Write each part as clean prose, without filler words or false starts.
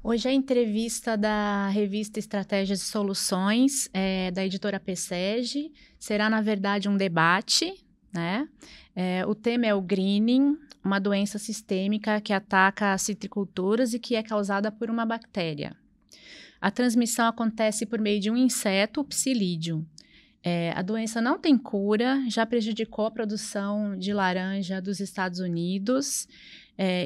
Hoje a entrevista da revista Estratégias e Soluções, da editora PSEG, será, na verdade, um debate, né? O tema é o greening, uma doença sistêmica que ataca as citriculturas e que é causada por uma bactéria. A transmissão acontece por meio de um inseto, o psilídeo. A doença não tem cura, já prejudicou a produção de laranja dos Estados Unidos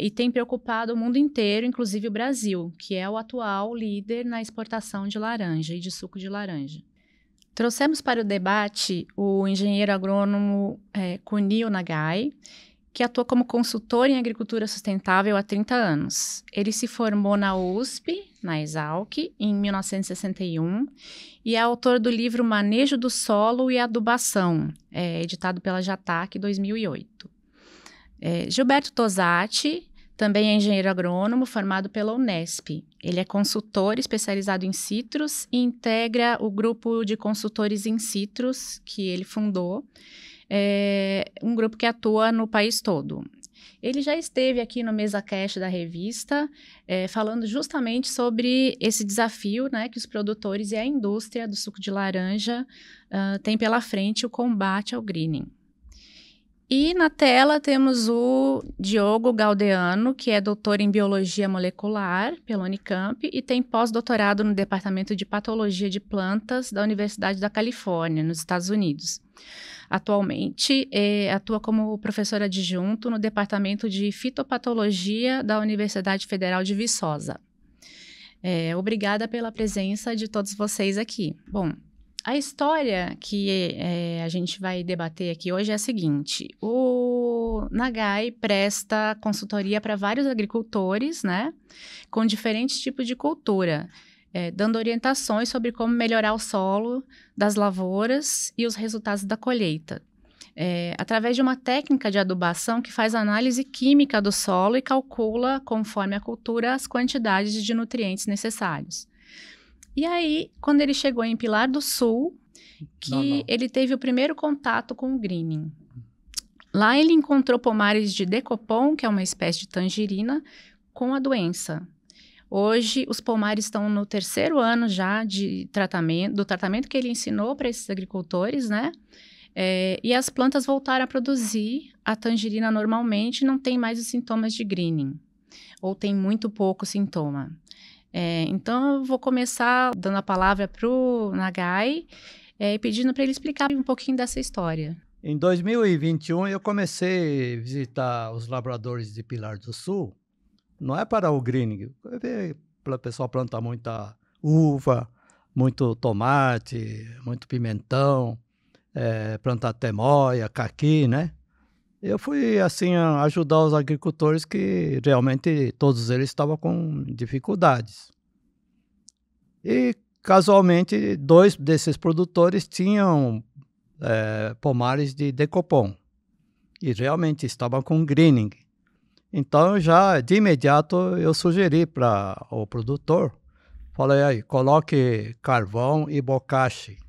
e tem preocupado o mundo inteiro, inclusive o Brasil, que é o atual líder na exportação de laranja e de suco de laranja. Trouxemos para o debate o engenheiro agrônomo Kunio Nagai, que atua como consultor em agricultura sustentável há 30 anos. Ele se formou na USP, na Exalc, em 1961, e é autor do livro Manejo do Solo e Adubação, editado pela Jatac, em 2008. Gilberto Tosati também é engenheiro agrônomo formado pela Unesp. Ele é consultor especializado em citros e integra o grupo de consultores em citros que ele fundou, um grupo que atua no país todo. Ele já esteve aqui no MesaCast da revista, falando justamente sobre esse desafio, né, que os produtores e a indústria do suco de laranja têm pela frente, o combate ao greening. E na tela temos o Diogo Galdeano, que é doutor em Biologia Molecular pela Unicamp e tem pós-doutorado no Departamento de Patologia de Plantas da Universidade da Califórnia, nos Estados Unidos. Atualmente, atua como professor adjunto no Departamento de Fitopatologia da Universidade Federal de Viçosa. Obrigada pela presença de todos vocês aqui. Bom, a história que a gente vai debater aqui hoje é a seguinte: o Nagai presta consultoria para vários agricultores, né, com diferentes tipos de cultura, dando orientações sobre como melhorar o solo das lavouras e os resultados da colheita, através de uma técnica de adubação que faz análise química do solo e calcula, conforme a cultura, as quantidades de nutrientes necessários. E aí, quando ele chegou em Pilar do Sul, ele teve o primeiro contato com o greening. Lá ele encontrou pomares de decopon, que é uma espécie de tangerina, com a doença. Hoje, os pomares estão no 3º ano já do tratamento que ele ensinou para esses agricultores, né? E as plantas voltaram a produzir a tangerina normalmente, não tem mais os sintomas de greening, ou tem muito pouco sintoma. Então, eu vou começar dando a palavra para o Nagai, pedindo para ele explicar um pouquinho dessa história. Em 2021, eu comecei a visitar os lavradores de Pilar do Sul. Não é para o greening, o pessoal planta muita uva, muito tomate, muito pimentão, planta temoia, caqui, né? Eu fui, assim, ajudar os agricultores que realmente todos eles estavam com dificuldades. E, casualmente, 2 desses produtores tinham pomares de decopon e realmente estavam com greening. Então, já de imediato, eu sugeri para o produtor, falei aí, coloque carvão e bocache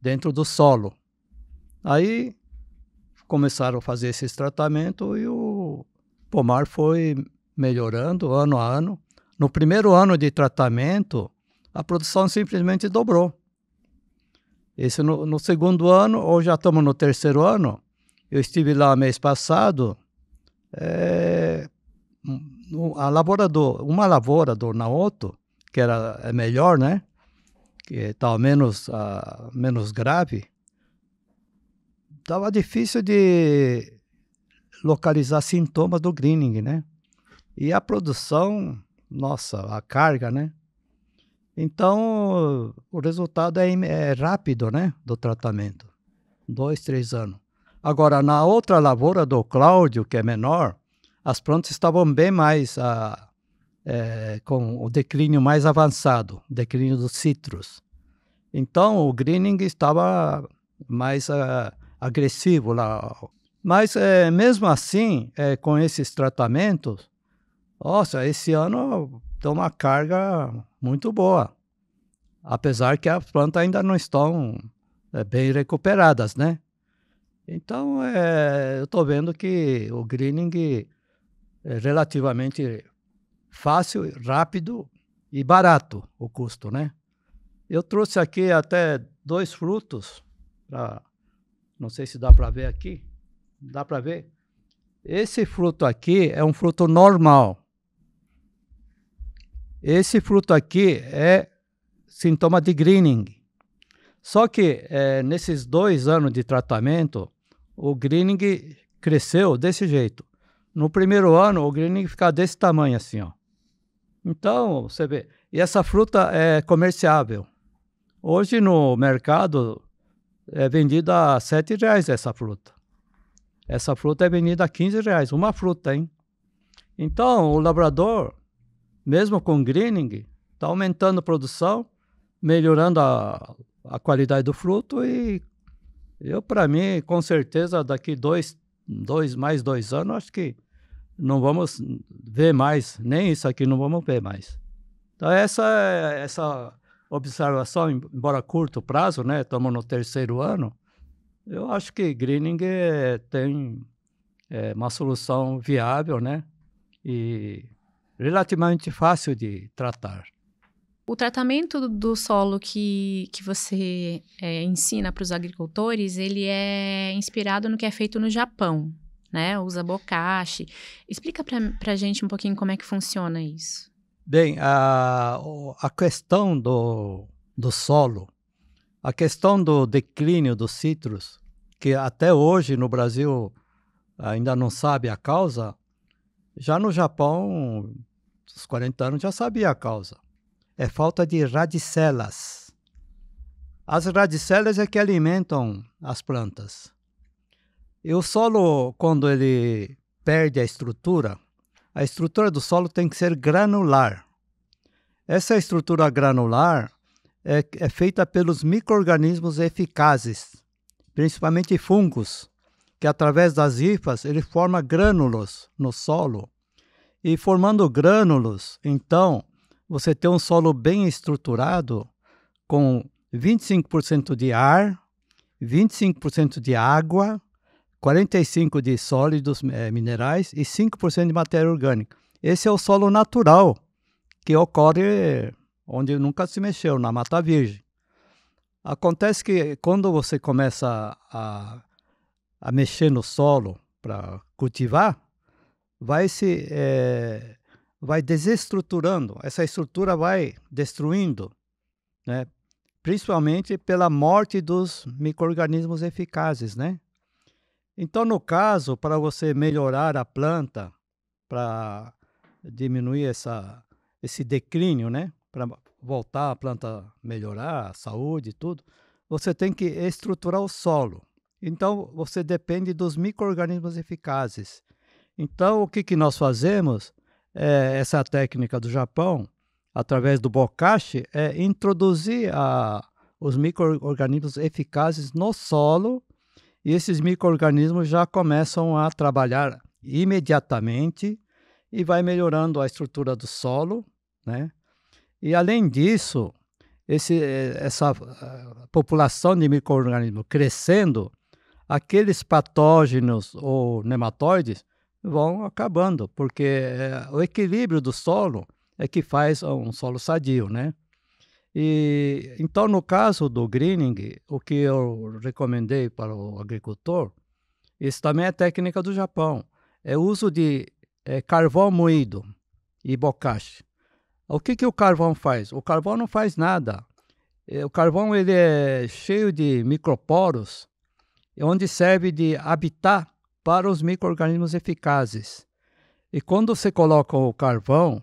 dentro do solo. Aí começaram a fazer esses tratamentos e o pomar foi melhorando ano a ano. No primeiro ano de tratamento, a produção simplesmente dobrou. Esse no segundo ano, ou já estamos no 3º ano, eu estive lá mês passado, uma lavoura do Naoto, que é melhor, né? Que estava menos grave, estava difícil de localizar sintomas do greening, né? E a produção, nossa, a carga, né? Então, o resultado é rápido, né? Do tratamento. 2, 3 anos. Agora, na outra lavoura do Cláudio, que é menor, as plantas estavam bem mais, com o declínio mais avançado, declínio dos citros. Então, o greening estava mais agressivo lá. Mas, mesmo assim, com esses tratamentos, nossa, esse ano deu uma carga muito boa. Apesar que as plantas ainda não estão bem recuperadas, né? Então, eu estou vendo que o greening é relativamente fácil, rápido e barato o custo, né? Eu trouxe aqui até 2 frutos, não sei se dá para ver aqui, dá para ver? Esse fruto aqui é um fruto normal. Esse fruto aqui é sintoma de greening. Só que nesses 2 anos de tratamento, o greening cresceu desse jeito. No primeiro ano, o greening fica desse tamanho assim, ó. Então, você vê. E essa fruta é comerciável. Hoje no mercado é vendida a R$7 essa fruta. Essa fruta é vendida a R$15, uma fruta, hein? Então, o labrador, mesmo com greening, está aumentando a produção, melhorando a qualidade do fruto e para mim, com certeza, daqui mais 2 anos, acho que não vamos ver mais, nem isso aqui não vamos ver mais. Então, essa observação, embora curto prazo, né? Estamos no 3º ano, eu acho que greening tem uma solução viável, né? E relativamente fácil de tratar. O tratamento do solo que você ensina para os agricultores, ele é inspirado no que é feito no Japão, né? Usa bokashi. Explica para a gente um pouquinho como é que funciona isso. Bem, a questão do solo, a questão do declínio dos citros, que até hoje no Brasil ainda não sabe a causa, já no Japão, uns 40 anos, já sabia a causa. É falta de radicelas. As radicelas é que alimentam as plantas. E o solo, quando ele perde a estrutura do solo tem que ser granular. Essa estrutura granular é feita pelos micro-organismos eficazes, principalmente fungos, que através das hifas ele forma grânulos no solo. E formando grânulos, então, você tem um solo bem estruturado, com 25% de ar, 25% de água, 45% de sólidos minerais e 5% de matéria orgânica. Esse é o solo natural, que ocorre onde nunca se mexeu, na Mata Virgem. Acontece que quando você começa a mexer no solo para cultivar, vai desestruturando, essa estrutura vai destruindo, né? Principalmente pela morte dos micro-organismos eficazes, né? Então, no caso, para você melhorar a planta, para diminuir esse declínio, né? Para voltar a planta melhorar, a saúde e tudo, você tem que estruturar o solo. Então, você depende dos micro-organismos eficazes. Então, o que nós fazemos, essa técnica do Japão, através do bokashi, é introduzir os micro-organismos eficazes no solo, e esses micro-organismos já começam a trabalhar imediatamente e vai melhorando a estrutura do solo, né? E além disso, essa população de micro-organismos crescendo, aqueles patógenos ou nematóides vão acabando, porque o equilíbrio do solo é que faz um solo sadio, né? E então, no caso do greening, o que eu recomendei para o agricultor, isso também é técnica do Japão, é o uso de carvão moído e bokashi. O que o carvão faz? O carvão não faz nada. O carvão ele é cheio de microporos, onde serve de habitat para os micro-organismos eficazes. E quando você coloca o carvão,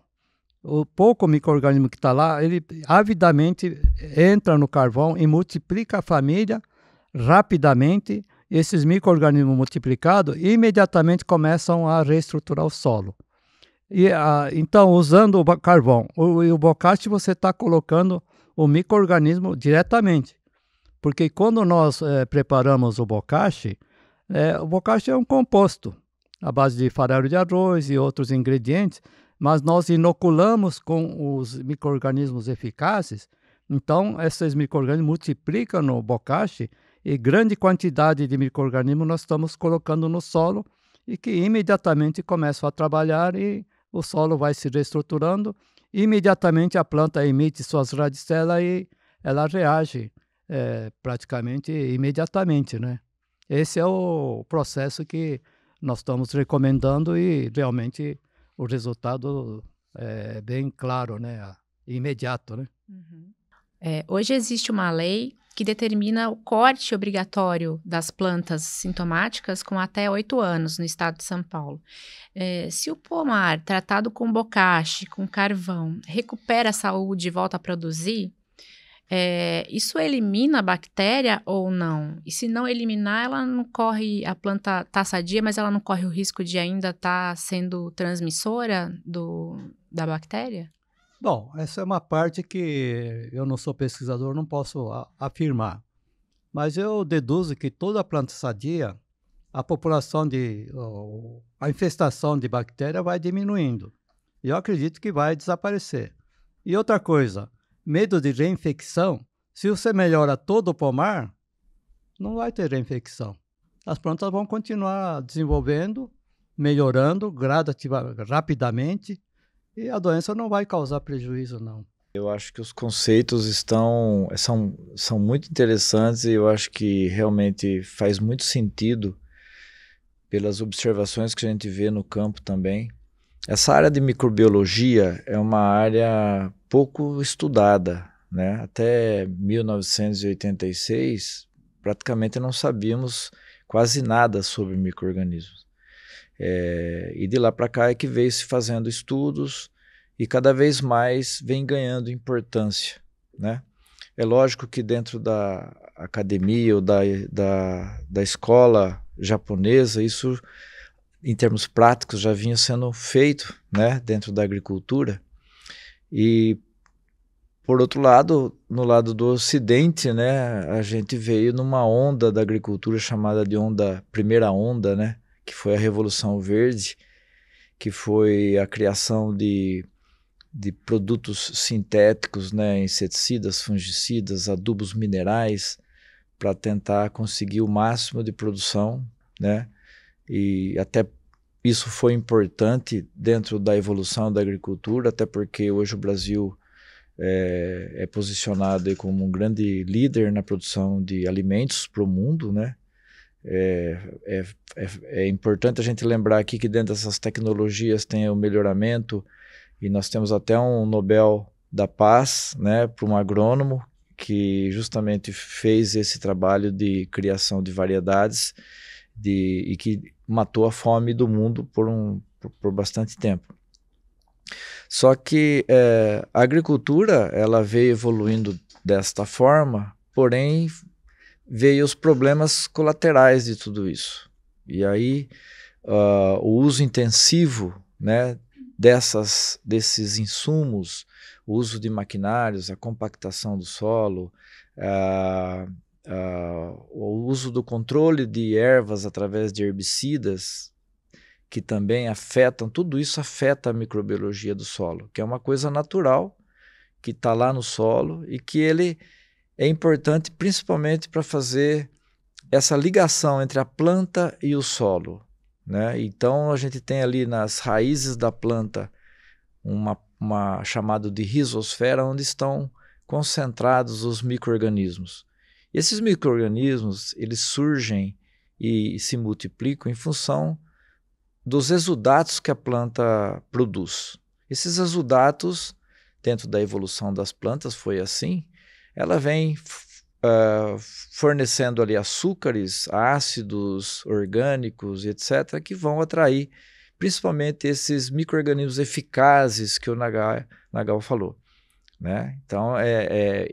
o pouco micro-organismo que está lá, ele avidamente entra no carvão e multiplica a família rapidamente. E esses micro-organismos multiplicados imediatamente começam a reestruturar o solo. E, então, usando o carvão e o bokashi, você está colocando o micro-organismo diretamente. Porque quando nós preparamos o bokashi é um composto à base de farelo de arroz e outros ingredientes, mas nós inoculamos com os micro-organismos eficazes. Então, esses micro-organismos multiplicam no bokashi e grande quantidade de micro-organismos nós estamos colocando no solo e que imediatamente começam a trabalhar e o solo vai se reestruturando imediatamente a planta emite suas radicelas e ela reage praticamente imediatamente, né? Esse é o processo que nós estamos recomendando e realmente o resultado é bem claro, né? Imediato, né? Uhum. Hoje existe uma lei que determina o corte obrigatório das plantas sintomáticas com até 8 anos no estado de São Paulo. Se o pomar tratado com bocache, com carvão, recupera a saúde e volta a produzir, isso elimina a bactéria ou não? E se não eliminar, ela não corre, a planta está sadia, mas ela não corre o risco de ainda estar sendo transmissora da bactéria? Bom, essa é uma parte que eu não sou pesquisador, não posso afirmar. Mas eu deduzo que toda planta sadia, a a infestação de bactéria vai diminuindo. E eu acredito que vai desaparecer. E outra coisa, medo de reinfecção, se você melhora todo o pomar, não vai ter reinfecção. As plantas vão continuar desenvolvendo, melhorando rapidamente, e a doença não vai causar prejuízo, não. Eu acho que os conceitos são muito interessantes e eu acho que realmente faz muito sentido pelas observações que a gente vê no campo também. Essa área de microbiologia é uma área pouco estudada, né? Até 1986, praticamente não sabíamos quase nada sobre micro-organismos. E de lá para cá é que veio se fazendo estudos e cada vez mais vem ganhando importância, né? É lógico que dentro da academia ou da escola japonesa, isso em termos práticos já vinha sendo feito, né, dentro da agricultura. E por outro lado, no lado do Ocidente, né, a gente veio numa onda da agricultura chamada de primeira onda, né, que foi a Revolução Verde, que foi a criação de produtos sintéticos, né, inseticidas, fungicidas, adubos minerais, para tentar conseguir o máximo de produção, né, e até isso foi importante dentro da evolução da agricultura, até porque hoje o Brasil é posicionado como um grande líder na produção de alimentos para o mundo, né? É importante a gente lembrar aqui que dentro dessas tecnologias tem o melhoramento e nós temos até um Nobel da Paz, né, para um agrônomo que justamente fez esse trabalho de criação de variedades e que matou a fome do mundo por bastante tempo. Só que a agricultura ela veio evoluindo desta forma, porém veio os problemas colaterais de tudo isso. E aí o uso intensivo, né, desses insumos, o uso de maquinários, a compactação do solo, o uso do controle de ervas através de herbicidas, que também afetam, tudo isso afeta a microbiologia do solo, que é uma coisa natural, que está lá no solo e que ele é importante principalmente para fazer essa ligação entre a planta e o solo, né? Então a gente tem ali nas raízes da planta uma chamada de rizosfera, onde estão concentrados os micro-organismos. Esses micro-organismos eles surgem e se multiplicam em função dos exudatos que a planta produz. Esses exudatos, dentro da evolução das plantas, foi assim, ela vem fornecendo ali açúcares, ácidos orgânicos, etc., que vão atrair principalmente esses micro-organismos eficazes que o Nagao falou, né? Então,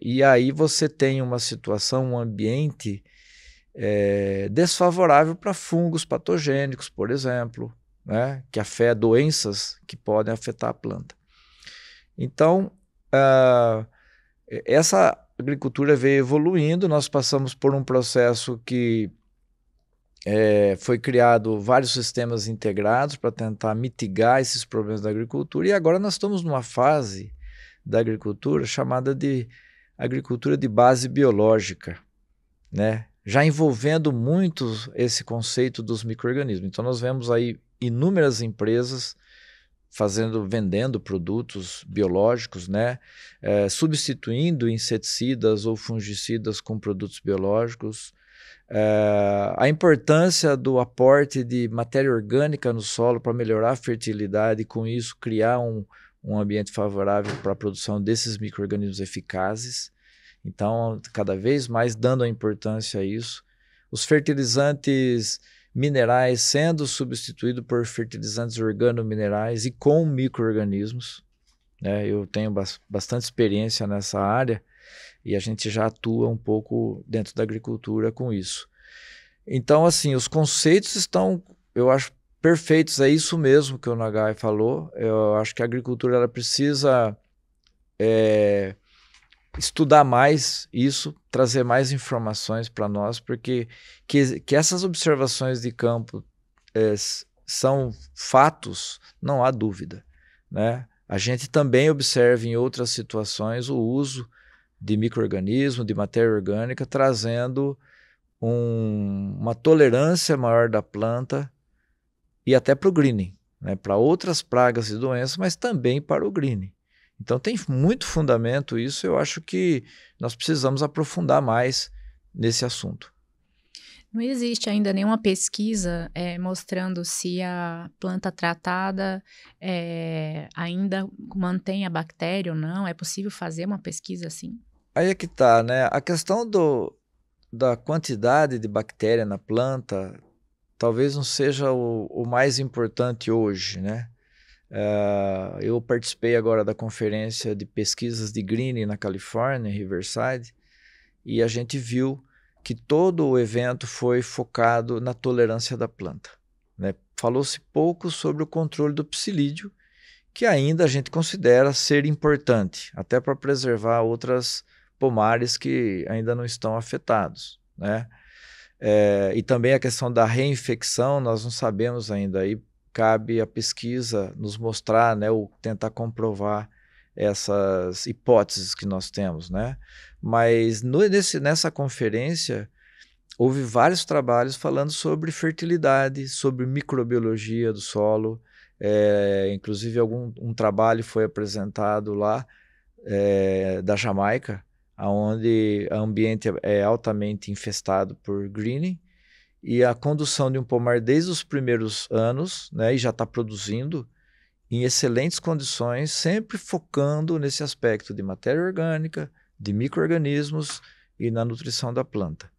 e aí você tem uma situação, um ambiente desfavorável para fungos patogênicos, por exemplo, né? Que afetam doenças que podem afetar a planta. Então, essa agricultura veio evoluindo, nós passamos por um processo que foi criado vários sistemas integrados para tentar mitigar esses problemas da agricultura, e agora nós estamos numa fase da agricultura chamada de agricultura de base biológica, né? Já envolvendo muito esse conceito dos micro-organismos. Então nós vemos aí inúmeras empresas vendendo produtos biológicos, né? Substituindo inseticidas ou fungicidas com produtos biológicos. A importância do aporte de matéria orgânica no solo para melhorar a fertilidade e, com isso, criar um ambiente favorável para a produção desses micro-organismos eficazes. Então, cada vez mais dando a importância a isso. Os fertilizantes minerais sendo substituídos por fertilizantes organominerais e com micro-organismos, né? Eu tenho bastante experiência nessa área e a gente já atua um pouco dentro da agricultura com isso. Então, assim, os conceitos estão, eu acho, perfeitos. É isso mesmo que o Nagai falou. Eu acho que a agricultura ela precisa estudar mais isso, trazer mais informações para nós, porque que essas observações de campo são fatos, não há dúvida, né? A gente também observa em outras situações o uso de micro-organismos, de matéria orgânica, trazendo uma tolerância maior da planta e até para o greening, né? Para outras pragas e doenças, mas também para o greening. Então tem muito fundamento isso, eu acho que nós precisamos aprofundar mais nesse assunto. Não existe ainda nenhuma pesquisa mostrando se a planta tratada ainda mantém a bactéria ou não. É possível fazer uma pesquisa assim? Aí é que tá, né? A questão da quantidade de bactéria na planta talvez não seja o mais importante hoje, né? Eu participei agora da conferência de pesquisas de greening na Califórnia, em Riverside, e a gente viu que todo o evento foi focado na tolerância da planta, né? Falou-se pouco sobre o controle do psilídeo, que ainda a gente considera ser importante, até para preservar outras pomares que ainda não estão afetados, né? E também a questão da reinfecção, nós não sabemos ainda, aí cabe a pesquisa nos mostrar, né, ou tentar comprovar essas hipóteses que nós temos, né? Mas nessa conferência houve vários trabalhos falando sobre fertilidade, sobre microbiologia do solo, inclusive um trabalho foi apresentado lá da Jamaica, onde o ambiente é altamente infestado por greening, e a condução de um pomar desde os primeiros anos, né, e já está produzindo em excelentes condições, sempre focando nesse aspecto de matéria orgânica, de micro-organismos e na nutrição da planta.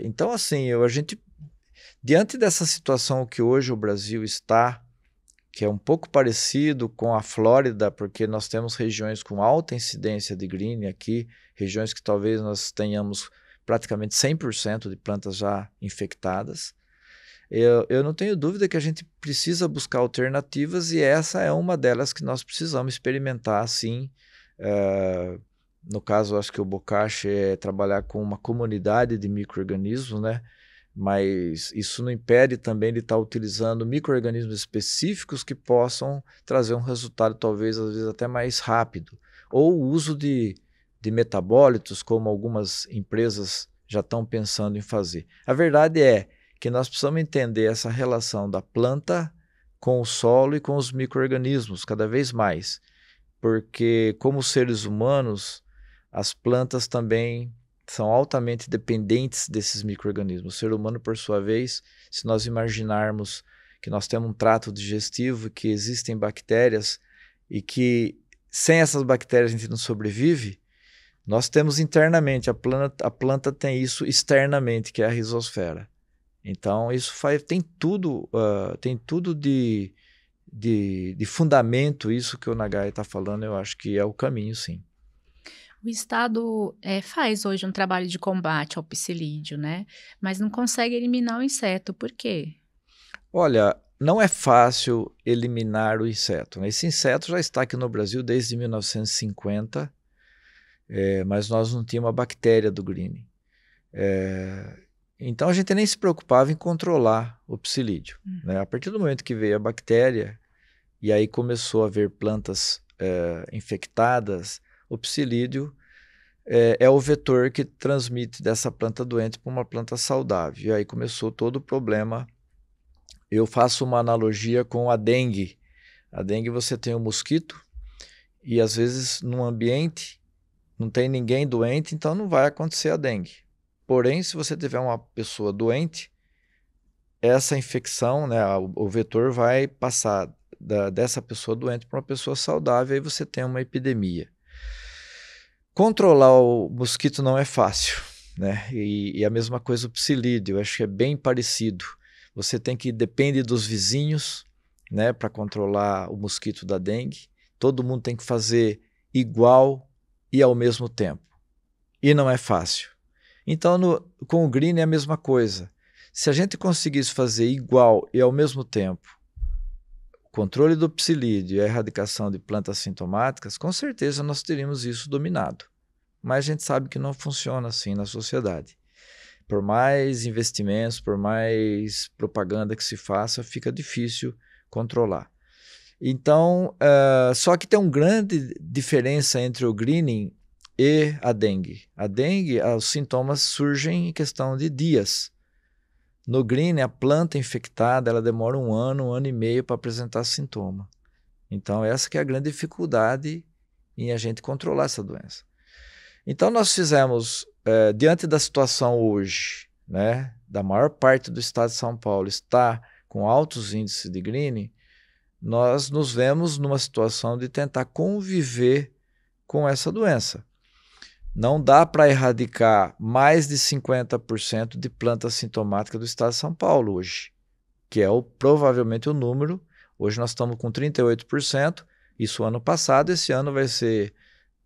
Então, assim, a gente, diante dessa situação que hoje o Brasil está, que é um pouco parecido com a Flórida, porque nós temos regiões com alta incidência de greening aqui, regiões que talvez nós tenhamos praticamente 100% de plantas já infectadas. Eu não tenho dúvida que a gente precisa buscar alternativas e essa é uma delas que nós precisamos experimentar, sim. No caso, acho que o Bokashi é trabalhar com uma comunidade de micro-organismos, né? Mas isso não impede também de estar utilizando micro-organismos específicos que possam trazer um resultado talvez às vezes até mais rápido. Ou o uso de metabólitos, como algumas empresas já estão pensando em fazer. A verdade é que nós precisamos entender essa relação da planta com o solo e com os micro-organismos cada vez mais, porque como seres humanos, as plantas também são altamente dependentes desses micro-organismos. O ser humano, por sua vez, se nós imaginarmos que nós temos um trato digestivo, que existem bactérias e que sem essas bactérias a gente não sobrevive, nós temos internamente, a planta tem isso externamente, que é a rizosfera. Então, isso tem tudo de fundamento, isso que o Nagai está falando, eu acho que é o caminho, sim. O Estado faz hoje um trabalho de combate ao psilídeo, né? Mas não consegue eliminar o inseto, por quê? Olha, não é fácil eliminar o inseto, né? Esse inseto já está aqui no Brasil desde 1950, mas nós não tínhamos a bactéria do greening. Então a gente nem se preocupava em controlar o psilídeo, né? A partir do momento que veio a bactéria e aí começou a haver plantas infectadas, o psilídeo é o vetor que transmite dessa planta doente para uma planta saudável. E aí começou todo o problema. Eu faço uma analogia com a dengue. A dengue você tem um mosquito e às vezes num ambiente não tem ninguém doente, então não vai acontecer a dengue. Porém, se você tiver uma pessoa doente, essa infecção, né, o vetor vai passar dessa pessoa doente para uma pessoa saudável, aí você tem uma epidemia. Controlar o mosquito não é fácil, né? E a mesma coisa o psilídeo, eu acho que é bem parecido. Você depende dos vizinhos, né, para controlar o mosquito da dengue. Todo mundo tem que fazer igual e ao mesmo tempo. E não é fácil. Então, com o green é a mesma coisa. Se a gente conseguisse fazer igual e ao mesmo tempo o controle do psilídeo e a erradicação de plantas sintomáticas, com certeza nós teríamos isso dominado. Mas a gente sabe que não funciona assim na sociedade. Por mais investimentos, por mais propaganda que se faça, fica difícil controlar. Então, só que tem uma grande diferença entre o greening e a dengue. A dengue, os sintomas surgem em questão de dias. No green, a planta infectada, ela demora um ano e meio para apresentar sintoma. Então, essa que é a grande dificuldade em a gente controlar essa doença. Então, nós fizemos, diante da situação hoje, né, da maior parte do estado de São Paulo está com altos índices de greening, nós nos vemos numa situação de tentar conviver com essa doença. Não dá para erradicar mais de 50% de plantas sintomáticas do estado de São Paulo hoje, que é provavelmente o número. Hoje nós estamos com 38%, isso ano passado, esse ano vai ser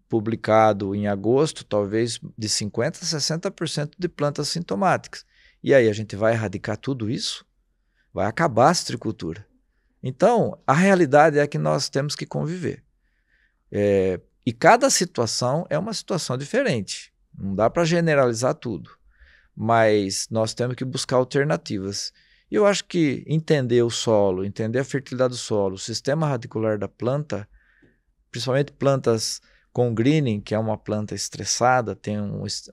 publicado em agosto, talvez de 50% a 60% de plantas sintomáticas. E aí a gente vai erradicar tudo isso? Vai acabar a citricultura. Então, a realidade é que nós temos que conviver. E cada situação é uma situação diferente. Não dá para generalizar tudo. Mas nós temos que buscar alternativas. E eu acho que entender o solo, entender a fertilidade do solo, o sistema radicular da planta, principalmente plantas com greening, que é uma planta estressada, tem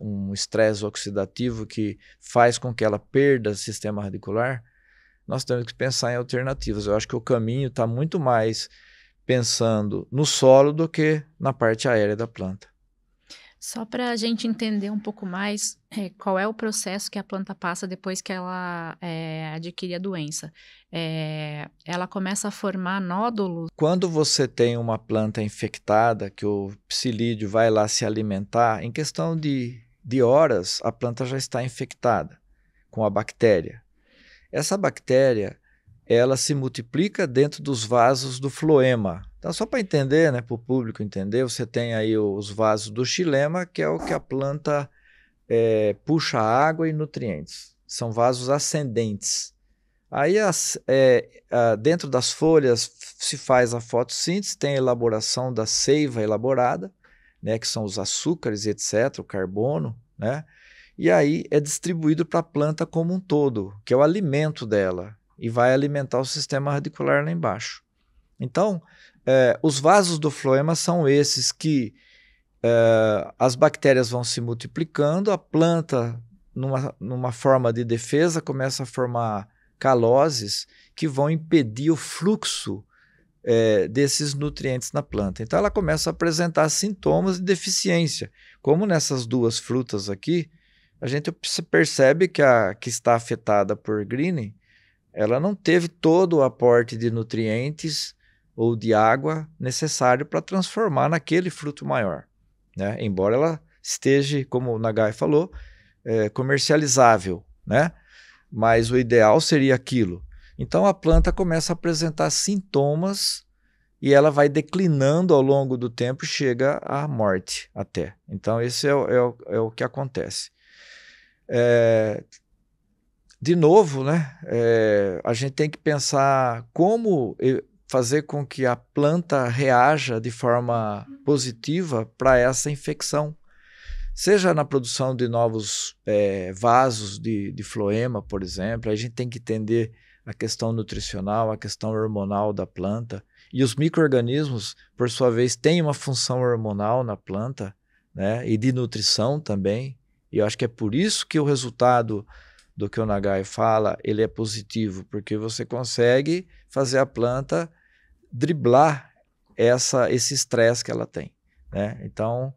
um estresse oxidativo que faz com que ela perda o sistema radicular, nós temos que pensar em alternativas. Eu acho que o caminho está muito mais pensando no solo do que na parte aérea da planta. Só para a gente entender um pouco mais qual é o processo que a planta passa depois que ela adquire a doença. Ela começa a formar nódulos. Quando você tem uma planta infectada, que o psilídeo vai lá se alimentar, em questão de horas, a planta já está infectada com a bactéria. Essa bactéria, ela se multiplica dentro dos vasos do floema. Então, só para entender, né, para o público entender, você tem aí os vasos do xilema, que é o que a planta puxa água e nutrientes. São vasos ascendentes. Aí, dentro das folhas, se faz a fotossíntese, tem a elaboração da seiva elaborada, né, que são os açúcares, etc., o carbono, né? E aí é distribuído para a planta como um todo, que é o alimento dela, e vai alimentar o sistema radicular lá embaixo. Então, os vasos do floema são esses que as bactérias vão se multiplicando, a planta, numa forma de defesa, começa a formar caloses que vão impedir o fluxo desses nutrientes na planta. Então, ela começa a apresentar sintomas de deficiência, como nessas duas frutas aqui. A gente percebe que a que está afetada por greening, ela não teve todo o aporte de nutrientes ou de água necessário para transformar naquele fruto maior, né? Embora ela esteja, como o Nagai falou, comercializável, né? Mas o ideal seria aquilo. Então a planta começa a apresentar sintomas e ela vai declinando ao longo do tempo e chega à morte até. Então esse é o que acontece. De novo, né, a gente tem que pensar como fazer com que a planta reaja de forma positiva para essa infecção. Seja na produção de novos vasos de floema, por exemplo, a gente tem que entender a questão nutricional, a questão hormonal da planta. E os micro-organismos, por sua vez, têm uma função hormonal na planta, né, e de nutrição também. E eu acho que é por isso que o resultado do que o Nagai fala, ele é positivo, porque você consegue fazer a planta driblar esse estresse que ela tem, né? Então,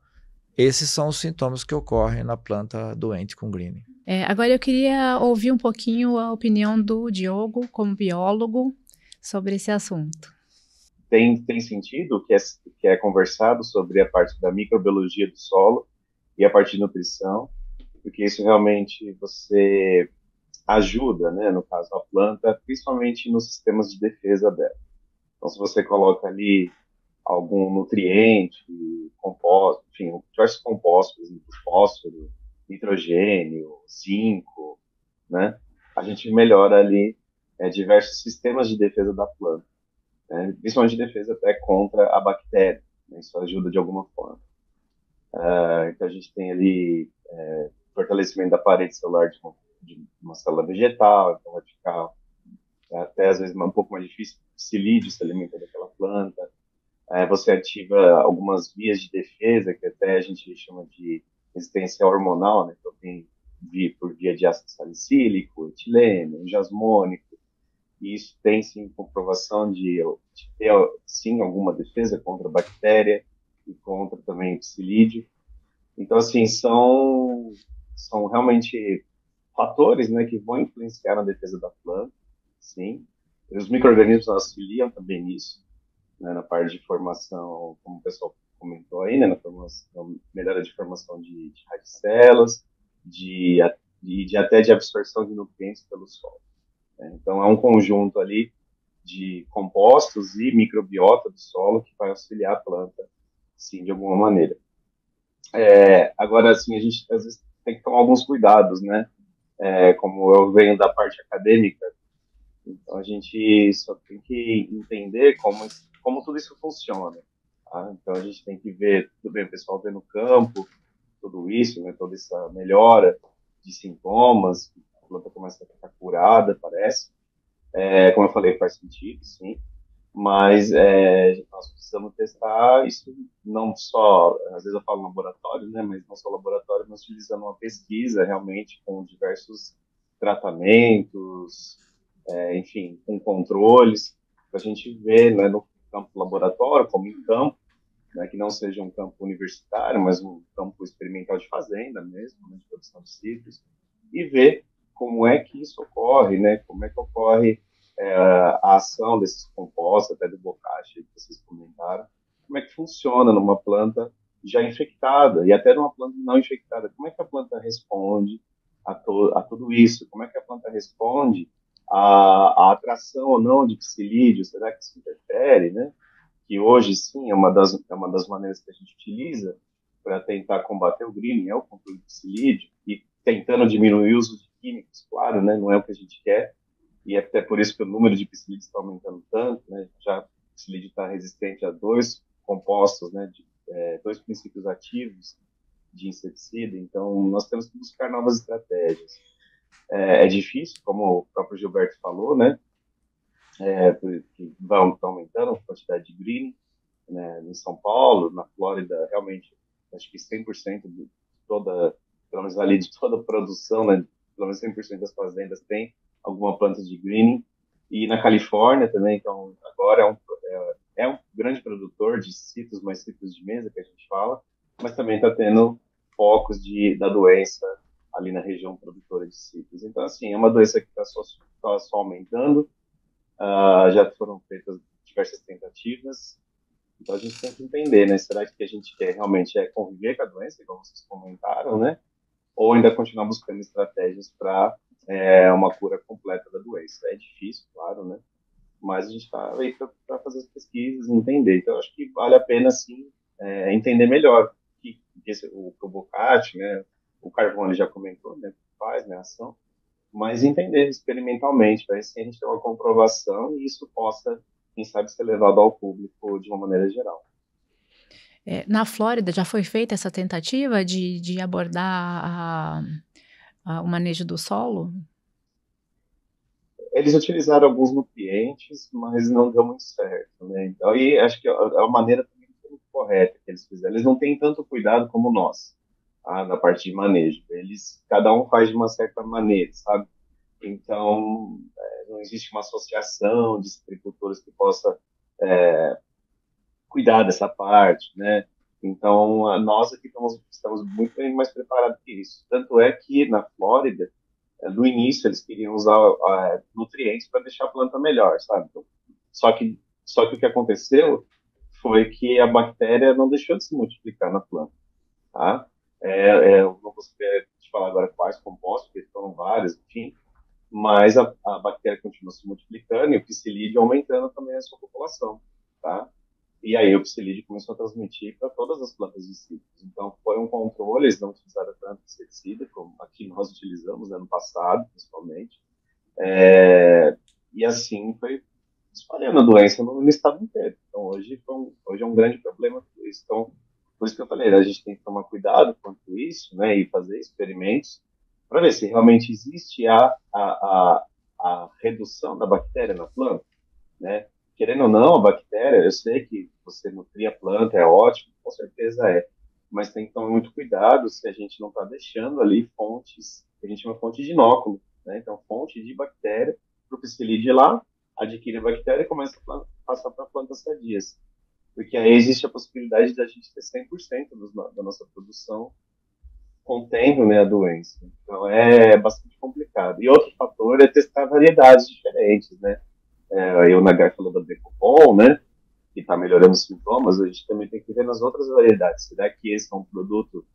esses são os sintomas que ocorrem na planta doente com greening. Agora eu queria ouvir um pouquinho a opinião do Diogo, como biólogo, sobre esse assunto. Tem sentido que é conversado sobre a parte da microbiologia do solo e a parte de nutrição, porque isso realmente você ajuda, né, no caso da planta, principalmente nos sistemas de defesa dela. Então, se você coloca ali algum nutriente, composto, enfim, diversos compostos, por exemplo, fósforo, nitrogênio, zinco, né, a gente melhora ali diversos sistemas de defesa da planta, né, principalmente de defesa até contra a bactéria, né, isso ajuda de alguma forma. Então, a gente tem ali fortalecimento da parede celular de uma célula vegetal, então vai ficar até às vezes um pouco mais difícil, o psilídeo se alimenta daquela planta. Você ativa algumas vias de defesa, que até a gente chama de resistência hormonal, né? Então tem por via de ácido salicílico, etileno, jasmônico, e isso tem sim comprovação de ter sim alguma defesa contra a bactéria e contra também o psilídeo. Então, assim, são realmente fatores, né, que vão influenciar na defesa da planta, sim. E os micro-organismos auxiliam também nisso, né, na parte de formação, como o pessoal comentou aí, né, na formação, melhora de formação de radicelas, até de absorção de nutrientes pelo solo. Né? Então, é um conjunto ali de compostos e microbiota do solo que vai auxiliar a planta, sim, de alguma maneira. Agora, assim, a gente às vezes tem que tomar alguns cuidados, né? Como eu venho da parte acadêmica, então a gente só tem que entender como tudo isso funciona. Tá? Então a gente tem que ver, tudo bem, o pessoal vê no campo tudo isso, né? Toda essa melhora de sintomas, a planta começa a ficar curada, parece. Como eu falei, faz sentido, sim. Mas nós precisamos testar isso não só, às vezes eu falo laboratório, né, mas não só laboratório, mas utilizando uma pesquisa realmente com diversos tratamentos, enfim, com controles, para a gente ver, né, no campo laboratório, como em campo, né, que não seja um campo universitário, mas um campo experimental de fazenda mesmo, né, de produção de cítricos, e ver como é que isso ocorre, né, como é que ocorre a ação desses compostos, até do bocashi que vocês comentaram, como é que funciona numa planta já infectada e até numa planta não infectada, como é que a planta responde a tudo isso, como é que a planta responde à atração ou não de psilídeo, será que isso interfere, né? Que hoje sim é uma das maneiras que a gente utiliza para tentar combater o greening, é o controle do psilídeo, e tentando diminuir o uso de químicos, claro, né? Não é o que a gente quer, e é até por isso que o número de psilídeos está aumentando tanto, né? Já o psilídeo está resistente a 2 compostos, né? 2 princípios ativos de inseticida, então nós temos que buscar novas estratégias. É difícil, como o próprio Gilberto falou, né? Que vão aumentando a quantidade de greening, né? Em São Paulo, na Flórida, realmente, acho que 100% de toda, pelo menos ali de toda a produção, né? Pelo menos 100% das fazendas tem alguma planta de greening, e na Califórnia também, então agora é um grande produtor de citros, mais citros de mesa que a gente fala, mas também está tendo focos da doença ali na região produtora de citros. Então, assim, é uma doença que está só aumentando, já foram feitas diversas tentativas, então a gente tem que entender, né, será que a gente quer realmente conviver com a doença, como vocês comentaram, né, ou ainda continuar buscando estratégias para uma cura completa da doença. É difícil, claro, né? Mas a gente está aí para fazer as pesquisas e entender. Então, acho que vale a pena, sim, entender melhor o bocashi, né? O Carvone já comentou, né? Faz, né? Ação. Mas entender experimentalmente, para assim a gente ter uma comprovação e isso possa, quem sabe, ser levado ao público de uma maneira geral. Na Flórida já foi feita essa tentativa de abordar o manejo do solo? Eles utilizaram alguns nutrientes, mas não deu muito certo, né? Então, e acho que é a maneira também muito correta que eles fizeram. Eles não têm tanto cuidado como nós, tá? Na parte de manejo. Cada um faz de uma certa maneira, sabe? Então, não existe uma associação de citricultores que possa cuidar dessa parte, né? Então, nós aqui estamos muito bem mais preparados que isso. Tanto é que na Flórida, no início, eles queriam usar nutrientes para deixar a planta melhor, sabe? Então, só que o que aconteceu foi que a bactéria não deixou de se multiplicar na planta, tá? Eu não vou saber te falar agora quais compostos, porque foram vários, enfim, mas a bactéria continua se multiplicando e o psilídeo aumentando também a sua população, tá? E aí o psilídeo começou a transmitir para todas as plantas de cítricos. Então foi um controle, eles não utilizaram tanto inseticida como aqui nós utilizamos ano passado, principalmente. E assim foi espalhando a doença no estado inteiro. Então hoje é um grande problema tudo isso. Então, por isso que eu falei, a gente tem que tomar cuidado quanto isso, né, e fazer experimentos para ver se realmente existe a redução da bactéria na planta, né? Querendo ou não, a bactéria, eu sei que você nutrir a planta é ótimo, com certeza é, mas tem que tomar muito cuidado se a gente não está deixando ali fontes, que a gente chama fonte de inóculo, né? Então, fonte de bactéria, para o psilídeo ir lá, adquire a bactéria e começa a passar para plantas sadias. Porque aí existe a possibilidade de a gente ter 100% da nossa produção contendo, né, a doença. Então, é bastante complicado. E outro fator é testar variedades diferentes, né? Aí o Nagai falou da Decopon, né, que está melhorando os sintomas, a gente também tem que ver nas outras variedades. Será que esse é um produto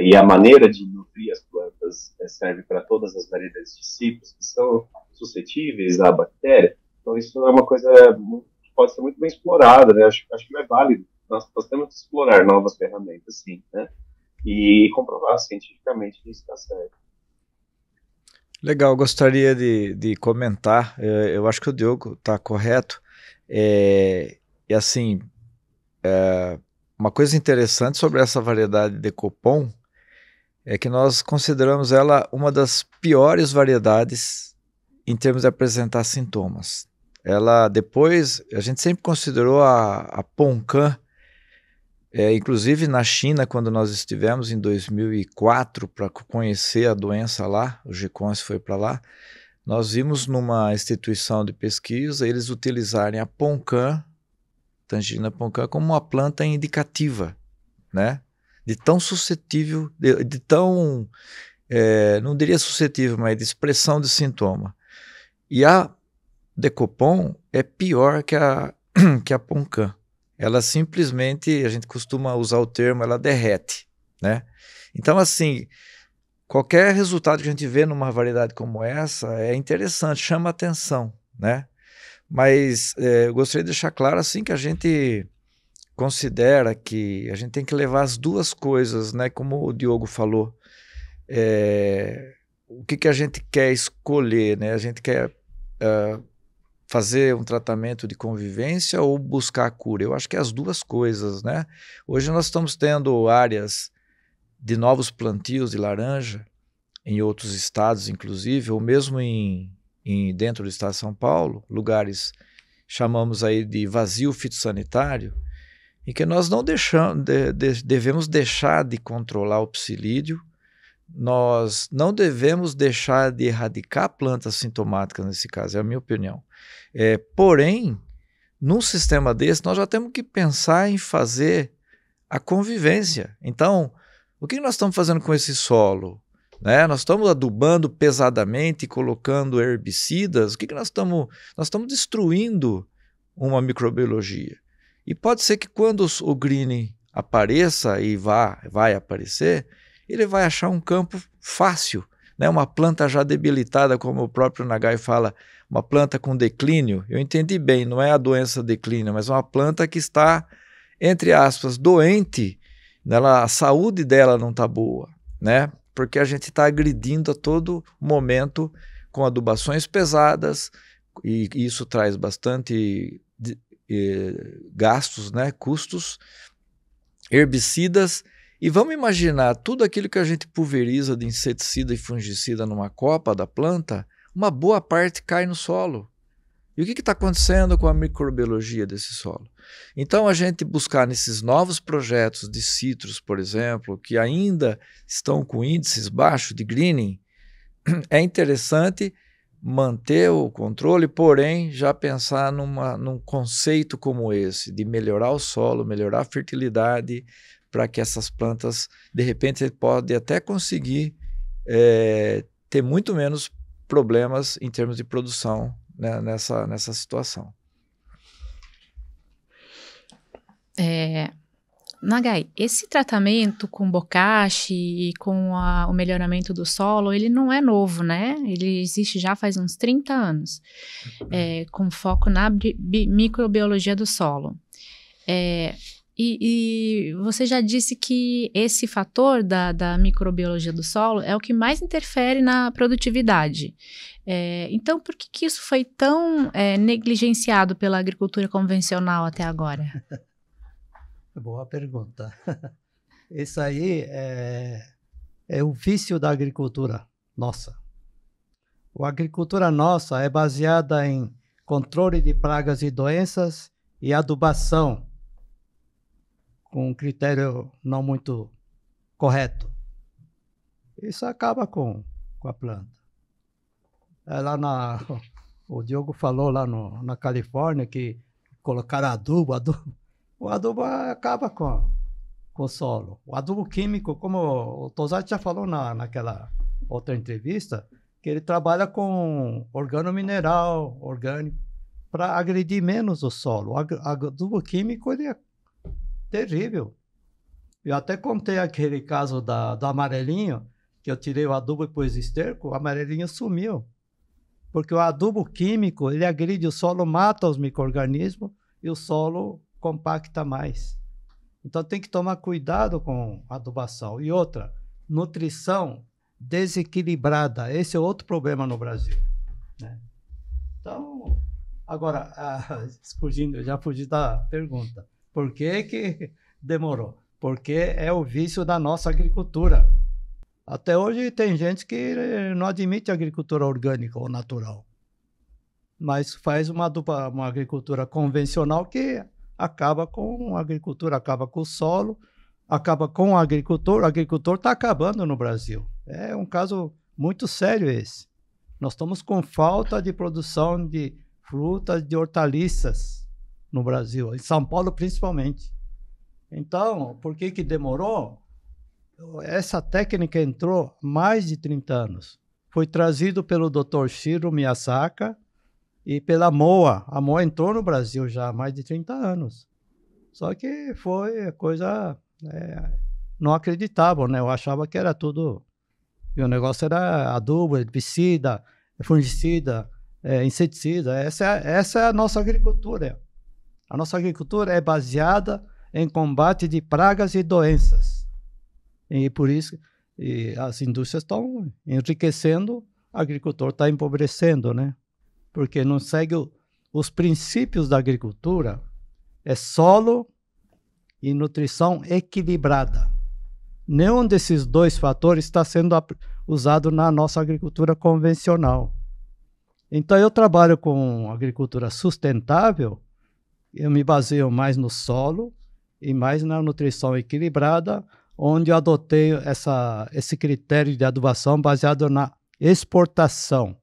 e a maneira de nutrir as plantas serve para todas as variedades de cítricos que são suscetíveis à bactéria? Então isso é uma coisa que pode ser muito bem explorada, né? Acho que é válido. Nós temos que explorar novas ferramentas, sim, né? E comprovar cientificamente que isso está certo. Legal, gostaria de comentar, eu acho que o Diogo está correto, e assim, uma coisa interessante sobre essa variedade de Decopon é que nós consideramos ela uma das piores variedades em termos de apresentar sintomas. Ela depois, a gente sempre considerou a Poncan, inclusive na China, quando nós estivemos em 2004 para conhecer a doença lá, o GCONS foi para lá, nós vimos numa instituição de pesquisa eles utilizarem a Poncan, Tangerina Poncan, como uma planta indicativa, né? De tão suscetível, de tão, não diria suscetível, mas de expressão de sintoma. E a Decopon é pior que a Poncan. Ela simplesmente, a gente costuma usar o termo, ela derrete, né? Então, assim, qualquer resultado que a gente vê numa variedade como essa é interessante, chama atenção, né? Mas eu gostaria de deixar claro, assim, que a gente considera que a gente tem que levar as duas coisas, né? Como o Diogo falou, o que a gente quer escolher, né? A gente quer fazer um tratamento de convivência ou buscar a cura? Eu acho que é as duas coisas, né? Hoje nós estamos tendo áreas de novos plantios de laranja em outros estados, inclusive, ou mesmo dentro do estado de São Paulo, lugares chamamos aí de vazio fitossanitário, em que nós não devemos deixar de controlar o psilídeo, nós não devemos deixar de erradicar plantas sintomáticas nesse caso, é a minha opinião. Porém, num sistema desse, nós já temos que pensar em fazer a convivência. Então, o que nós estamos fazendo com esse solo? Né? Nós estamos adubando pesadamente, colocando herbicidas. O que nós estamos? Nós estamos destruindo uma microbiologia. E pode ser que quando o greening apareça, e vai aparecer, ele vai achar um campo fácil, né? Uma planta já debilitada, como o próprio Nagai fala, uma planta com declínio. Eu entendi bem, não é a doença declínio, mas uma planta que está, entre aspas, doente, a saúde dela não está boa, né? Porque a gente está agredindo a todo momento com adubações pesadas, e isso traz bastante gastos, né? Custos, herbicidas. E vamos imaginar tudo aquilo que a gente pulveriza de inseticida e fungicida numa copa da planta, uma boa parte cai no solo. E o que está acontecendo com a microbiologia desse solo? Então, a gente buscar nesses novos projetos de citros, por exemplo, que ainda estão com índices baixos de greening, é interessante, manter o controle, porém já pensar num conceito como esse, de melhorar o solo, melhorar a fertilidade, para que essas plantas, de repente, você pode até conseguir ter muito menos problemas em termos de produção, né, nessa situação. Nagai, esse tratamento com bokashi e com o melhoramento do solo, ele não é novo, né? Ele existe já faz uns 30 anos, com foco na microbiologia do solo. E você já disse que esse fator da microbiologia do solo é o que mais interfere na produtividade. Então, por que isso foi tão negligenciado pela agricultura convencional até agora? Boa pergunta. Isso aí é o vício da agricultura nossa. A agricultura nossa é baseada em controle de pragas e doenças e adubação, com um critério não muito correto. Isso acaba com a planta. O Diogo falou lá na Califórnia que colocaram adubo. O adubo acaba com o solo. O adubo químico, como o Tosati já falou naquela outra entrevista, que ele trabalha com organomineral, orgânico, para agredir menos o solo. O adubo químico ele é terrível. Eu até contei aquele caso do amarelinho, que eu tirei o adubo e pus esterco, o amarelinho sumiu. Porque o adubo químico, ele agride o solo, mata os micro-organismos e o solo compacta mais. Então tem que tomar cuidado com a adubação. E outra, nutrição desequilibrada. Esse é outro problema no Brasil, né? Então, agora, já fugi da pergunta. Por que demorou? Porque é o vício da nossa agricultura. Até hoje tem gente que não admite a agricultura orgânica ou natural, mas faz uma agricultura convencional que acaba com a agricultura, acaba com o solo, acaba com o agricultor está acabando no Brasil. É um caso muito sério esse. Nós estamos com falta de produção de frutas, de hortaliças no Brasil, em São Paulo principalmente. Então, por que demorou? Essa técnica entrou há mais de 30 anos. Foi trazido pelo Dr. Shiro Miyasaka e pela MOA. A MOA entrou no Brasil já há mais de 30 anos. Só que foi coisa não acreditável, né? Eu achava que era tudo... E o negócio era adubo, herbicida, fungicida, inseticida. Essa é a nossa agricultura. A nossa agricultura é baseada em combate de pragas e doenças. E por isso as indústrias estão enriquecendo, o agricultor está empobrecendo, né? Porque não segue os princípios da agricultura, é solo e nutrição equilibrada. Nenhum desses dois fatores está sendo usado na nossa agricultura convencional. Então, eu trabalho com agricultura sustentável, eu me baseio mais no solo e mais na nutrição equilibrada, onde eu adotei esse critério de adubação baseado na exportação.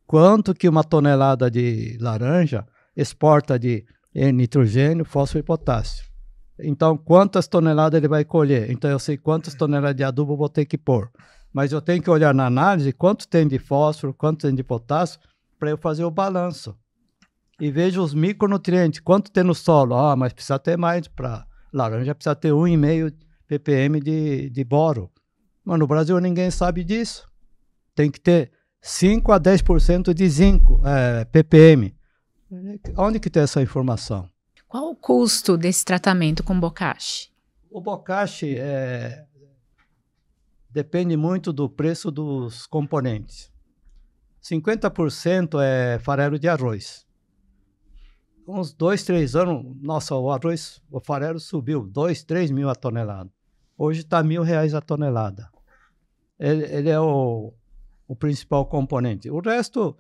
Quanto que uma tonelada de laranja exporta de nitrogênio, fósforo e potássio. Então, quantas toneladas ele vai colher? Então, eu sei quantas toneladas de adubo eu vou ter que pôr. Mas eu tenho que olhar na análise quanto tem de fósforo, quanto tem de potássio, para eu fazer o balanço. E vejo os micronutrientes, quanto tem no solo. Mas precisa ter mais para laranja, precisa ter 1,5 ppm de boro. Mas no Brasil ninguém sabe disso. Tem que ter 5 a 10% de zinco, ppm. Onde que tem essa informação? Qual o custo desse tratamento com bokashi? O bokashi depende muito do preço dos componentes. 50% é farelo de arroz. Uns 2, 3 anos, nossa, o farelo subiu 2, 3 mil a tonelada. Hoje está R$1.000 a tonelada. Ele é o principal componente. O resto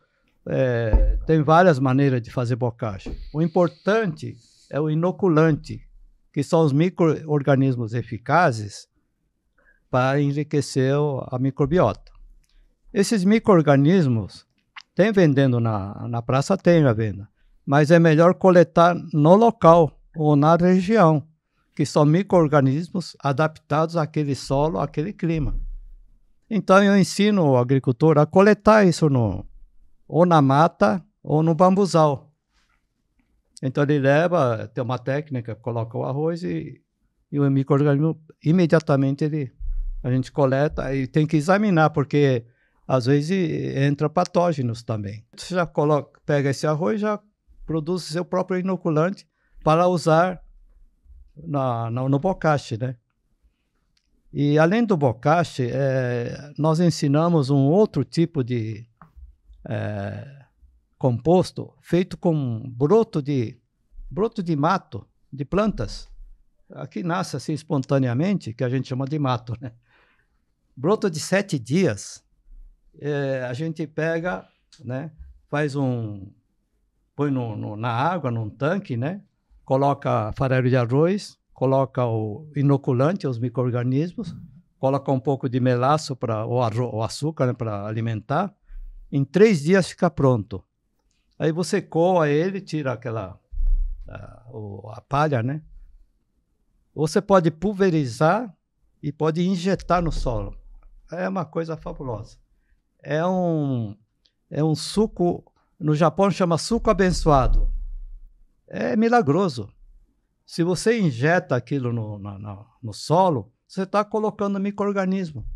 tem várias maneiras de fazer bokashi. O importante é o inoculante, que são os micro-organismos eficazes para enriquecer a microbiota. Esses micro-organismos, Tem vendendo na praça, tem a venda. Mas é melhor coletar no local ou na região, que são micro-organismos adaptados àquele solo, àquele clima. Então eu ensino o agricultor a coletar isso ou na mata ou no bambuzal. Então ele leva, tem uma técnica, coloca o arroz e o micro-organismo, imediatamente a gente coleta e tem que examinar, porque às vezes entra patógenos também. Você já pega esse arroz e já produz seu próprio inoculante para usar no bocache, né? E além do bocache, nós ensinamos um outro tipo de composto feito com broto de mato, de plantas. Aqui nasce assim espontaneamente, que a gente chama de mato, né? Broto de 7 dias, a gente pega, né? Põe na água, num tanque, né? Coloca farelo de arroz, coloca o inoculante, os micro-organismos, coloca um pouco de melaço ou açúcar, né, para alimentar. Em 3 dias fica pronto. Aí você coa ele, tira a palha, né? Você pode pulverizar e pode injetar no solo. É uma coisa fabulosa. É um suco, no Japão chama suco abençoado. É milagroso. Se você injeta aquilo no solo, você está colocando micro-organismo.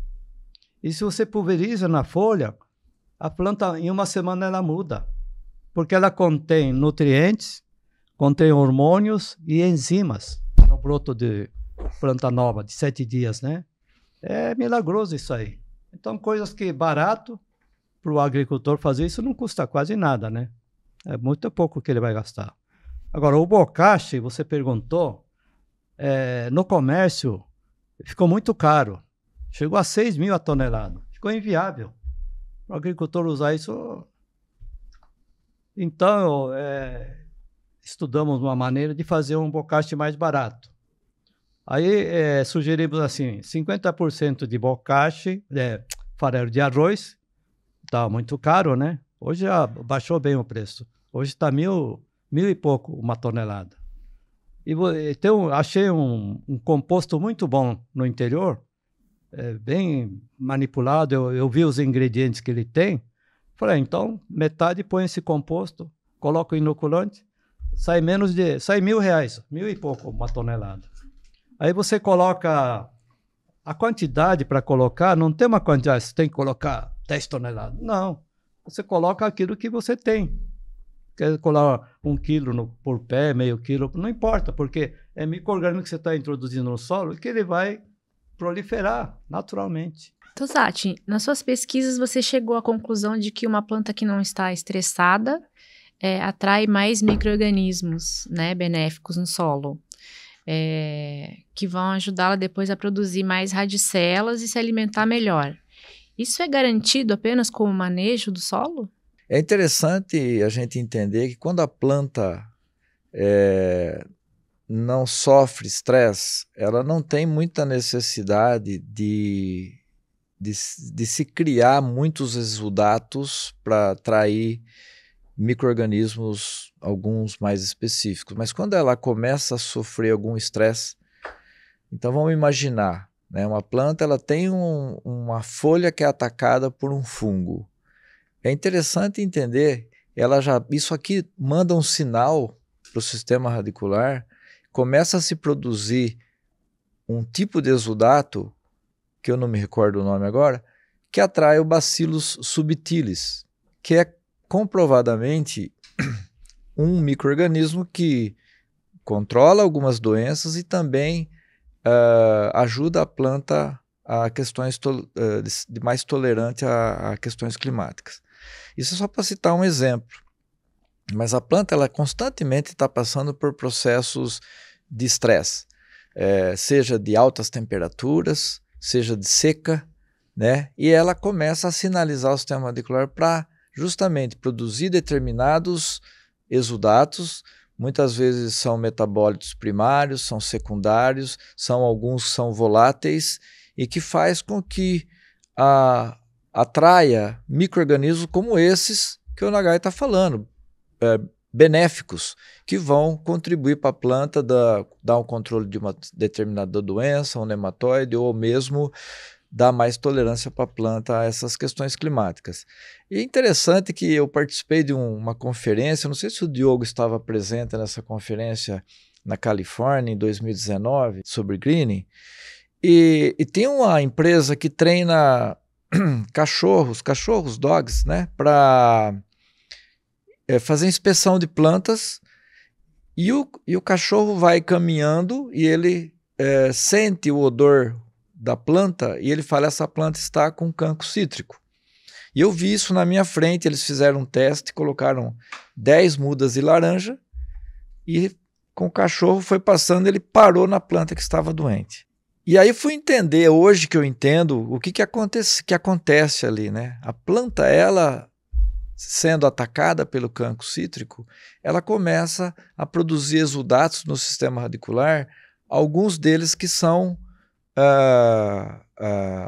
E se você pulveriza na folha, a planta em uma semana ela muda. Porque ela contém nutrientes, contém hormônios e enzimas. É um broto de planta nova, de 7 dias, né? É milagroso isso aí. Então, coisas que barato para o agricultor fazer, isso não custa quase nada, né? É muito pouco que ele vai gastar. Agora, o bocache, você perguntou, no comércio ficou muito caro. Chegou a 6 mil a tonelada. Ficou inviável. Para o agricultor usar isso. Então, estudamos uma maneira de fazer um bocache mais barato. Aí sugerimos assim, 50% de bocache, farelo de arroz, estava muito caro, né? Hoje já baixou bem o preço. Hoje está mil e pouco uma tonelada. Então, achei um composto muito bom no interior, bem manipulado, eu vi os ingredientes que ele tem. Falei, então, metade põe esse composto, coloca o inoculante, sai R$1.000, 1.000 e pouco uma tonelada. Aí você coloca a quantidade para colocar, não tem uma quantidade, você tem que colocar 10 toneladas. Não, você coloca aquilo que você tem. Quer colocar 1 quilo por pé, meio quilo, não importa, porque é micro-organismo que você está introduzindo no solo e que ele vai proliferar naturalmente. Tosatti, nas suas pesquisas você chegou à conclusão de que uma planta que não está estressada atrai mais micro-organismos, né, benéficos no solo, que vão ajudá-la depois a produzir mais radicelas e se alimentar melhor. Isso é garantido apenas com o manejo do solo? É interessante a gente entender que quando a planta não sofre estresse, ela não tem muita necessidade de se criar muitos exudatos para atrair micro-organismos, alguns mais específicos. Mas quando ela começa a sofrer algum estresse, então vamos imaginar, né, uma planta ela tem uma folha que é atacada por um fungo. É interessante entender, isso aqui manda um sinal para o sistema radicular, começa a se produzir um tipo de exudato, que eu não me recordo o nome agora, que atrai o Bacillus subtilis, que é comprovadamente um micro-organismo que controla algumas doenças e também ajuda a planta a questões de mais tolerante a questões climáticas. Isso é só para citar um exemplo. Mas a planta ela constantemente está passando por processos de estresse, seja de altas temperaturas, seja de seca, né? E ela começa a sinalizar o sistema radicular para justamente produzir determinados exudatos. Muitas vezes são metabólitos primários, são secundários, alguns são voláteis, e que faz com que atraia micro-organismos como esses que o Nagai está falando, benéficos, que vão contribuir para a planta dar um controle de uma determinada doença, um nematóide, ou mesmo dar mais tolerância para a planta a essas questões climáticas. E é interessante que eu participei de uma conferência, não sei se o Diogo estava presente nessa conferência na Califórnia em 2019, sobre greening, e tem uma empresa que treina cachorros, dogs, né, para fazer inspeção de plantas, e o cachorro vai caminhando e ele sente o odor da planta e ele fala, essa planta está com cancro cítrico. E eu vi isso na minha frente, eles fizeram um teste, colocaram 10 mudas de laranja e com o cachorro foi passando, ele parou na planta que estava doente. E aí fui entender, hoje que eu entendo, o que acontece ali, né? A planta, ela sendo atacada pelo cancro cítrico, ela começa a produzir exudatos no sistema radicular, alguns deles que são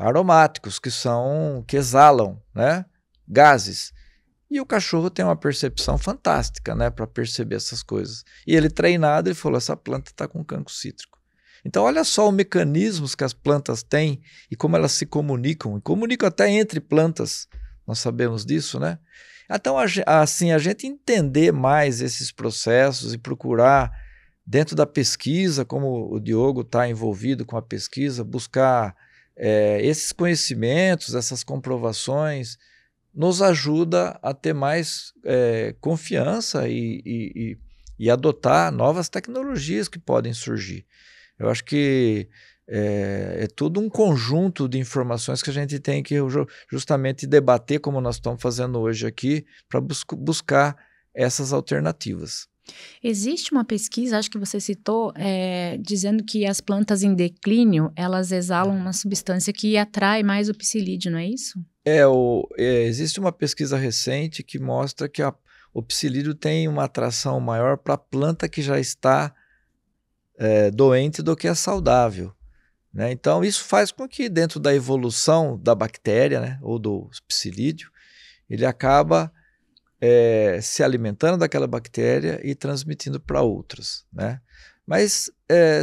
aromáticos, que exalam, né, gases. E o cachorro tem uma percepção fantástica, né, para perceber essas coisas. E ele treinado, ele falou, essa planta está com cancro cítrico. Então olha só os mecanismos que as plantas têm e como elas se comunicam, e comunicam até entre plantas, nós sabemos disso, né? Então assim, a gente entender mais esses processos e procurar dentro da pesquisa, como o Diogo está envolvido com a pesquisa, buscar esses conhecimentos, essas comprovações, nos ajuda a ter mais confiança e adotar novas tecnologias que podem surgir. Eu acho que é todo um conjunto de informações que a gente tem que justamente debater, como nós estamos fazendo hoje aqui, para buscar essas alternativas. Existe uma pesquisa, acho que você citou, dizendo que as plantas em declínio, elas exalam uma substância que atrai mais o psilídeo, não é isso? Existe uma pesquisa recente que mostra que o psilídeo tem uma atração maior para a planta que já está doente do que a saudável, né? Então isso faz com que dentro da evolução da bactéria, né, ou do psilídeo, ele acaba se alimentando daquela bactéria e transmitindo para outras, né? Mas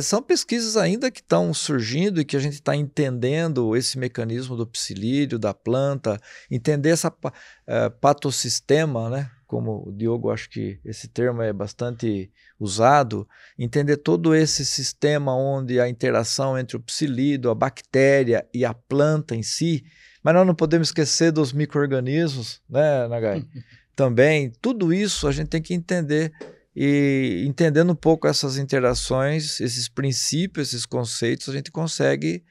são pesquisas ainda que estão surgindo e que a gente está entendendo esse mecanismo do psilídeo, da planta, entender essa patossistema, né? Como o Diogo, acho que esse termo é bastante usado, entender todo esse sistema onde a interação entre o psilídeo, a bactéria e a planta em si, mas nós não podemos esquecer dos micro-organismos, né, Nagai? Também, tudo isso a gente tem que entender, e entendendo um pouco essas interações, esses princípios, esses conceitos, a gente consegue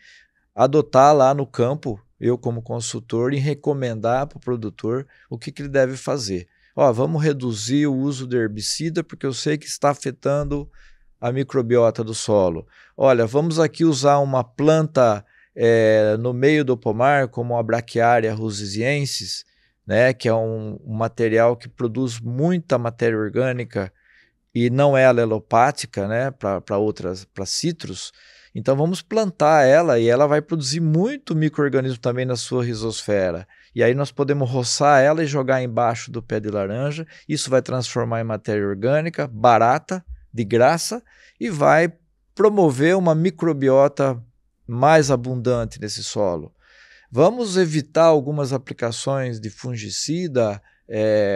adotar lá no campo, eu como consultor, e recomendar para o produtor o que ele deve fazer. Vamos reduzir o uso de herbicida porque eu sei que está afetando a microbiota do solo. Olha, vamos aqui usar uma planta no meio do pomar, como a Brachiaria russisiensis, né, que é um material que produz muita matéria orgânica e não é alelopática, né, para citros. Então vamos plantar ela e ela vai produzir muito micro-organismo também na sua rizosfera. E aí nós podemos roçar ela e jogar embaixo do pé de laranja. Isso vai transformar em matéria orgânica, barata, de graça, e vai promover uma microbiota mais abundante nesse solo. Vamos evitar algumas aplicações de fungicida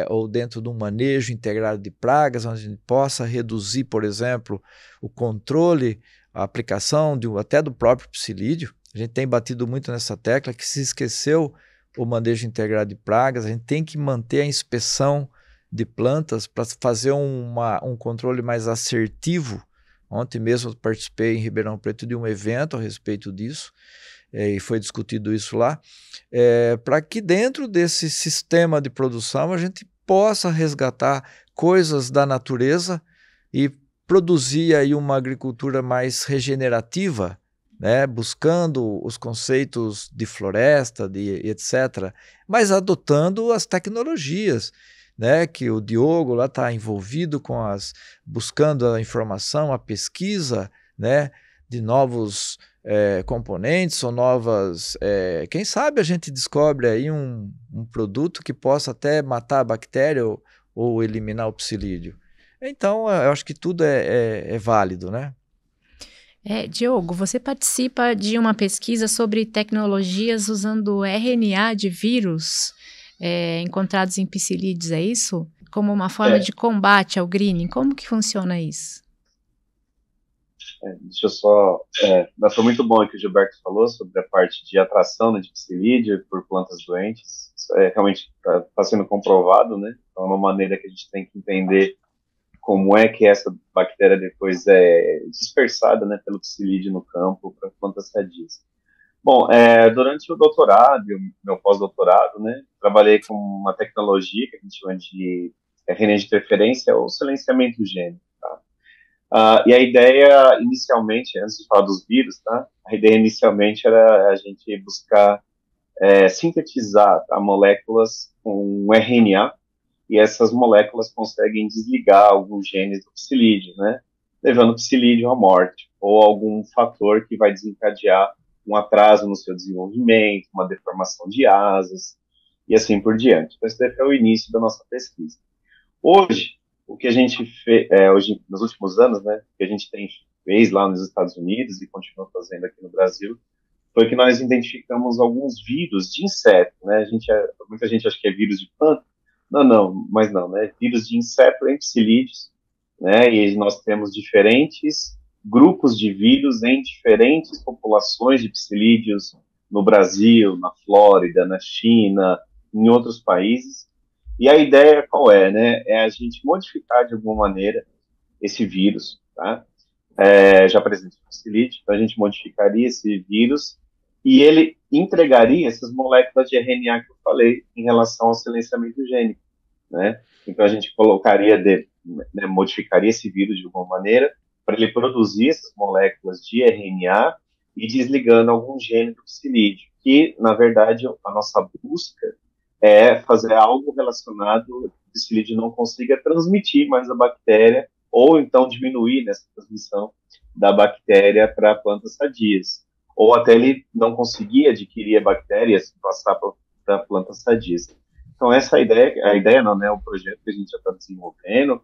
ou dentro de um manejo integrado de pragas, onde a gente possa reduzir, por exemplo, o controle, a aplicação até do próprio psilídeo. A gente tem batido muito nessa tecla que se esqueceu o manejo integrado de pragas, a gente tem que manter a inspeção de plantas para fazer um controle mais assertivo. Ontem mesmo eu participei em Ribeirão Preto de um evento a respeito disso, e foi discutido isso lá, para que dentro desse sistema de produção a gente possa resgatar coisas da natureza e produzir aí uma agricultura mais regenerativa, né, buscando os conceitos de floresta, etc., mas adotando as tecnologias, né, que o Diogo lá está envolvido buscando a informação, a pesquisa, né, de novos componentes ou novas... quem sabe a gente descobre aí um produto que possa até matar a bactéria ou eliminar o psilídeo. Então, eu acho que tudo é válido, né? Diogo, você participa de uma pesquisa sobre tecnologias usando RNA de vírus encontrados em psilídeos, é isso? Como uma forma de combate ao greening. Como que funciona isso? Deixa eu só... foi muito bom o que o Gilberto falou sobre a parte de atração, né, de psilídeo por plantas doentes. Isso realmente está sendo comprovado, né? Então, é uma maneira que a gente tem que entender como é que essa bactéria depois é dispersada, né, pelo psilídeo no campo para plantas sadias. Bom, durante o doutorado e o meu pós-doutorado, né, trabalhei com uma tecnologia que a gente chama de RNA de interferência ou silenciamento gênico. E a ideia inicialmente, antes de falar dos vírus, tá? A ideia inicialmente era a gente buscar sintetizar moléculas com RNA, e essas moléculas conseguem desligar alguns genes do psilídeo, né? Levando o psilídeo à morte, ou algum fator que vai desencadear um atraso no seu desenvolvimento, uma deformação de asas, e assim por diante. Então, esse daí foi o início da nossa pesquisa. Hoje, o que a gente fez, hoje, nos últimos anos, né, que a gente fez lá nos Estados Unidos e continua fazendo aqui no Brasil, foi que nós identificamos alguns vírus de inseto, né? Muita gente acha que é vírus de planta, mas não, né? Vírus de inseto em psilídeos, né? E nós temos diferentes grupos de vírus em diferentes populações de psilídeos no Brasil, na Flórida, na China, em outros países. E a ideia qual é, né? É a gente modificar de alguma maneira esse vírus, tá? Já presente no psilídeo, então a gente modificaria esse vírus e ele entregaria essas moléculas de RNA que eu falei em relação ao silenciamento gênico, né? Então a gente modificaria esse vírus de alguma maneira para ele produzir essas moléculas de RNA e desligando algum gene do psilídeo, que na verdade a nossa busca é fazer algo relacionado que o psilídeo não consiga transmitir mais a bactéria ou então diminuir nessa transmissão da bactéria para plantas sadias. Ou até ele não conseguir adquirir a bactéria e passar para plantas sadias. Então, essa é a ideia não, né? O projeto que a gente já está desenvolvendo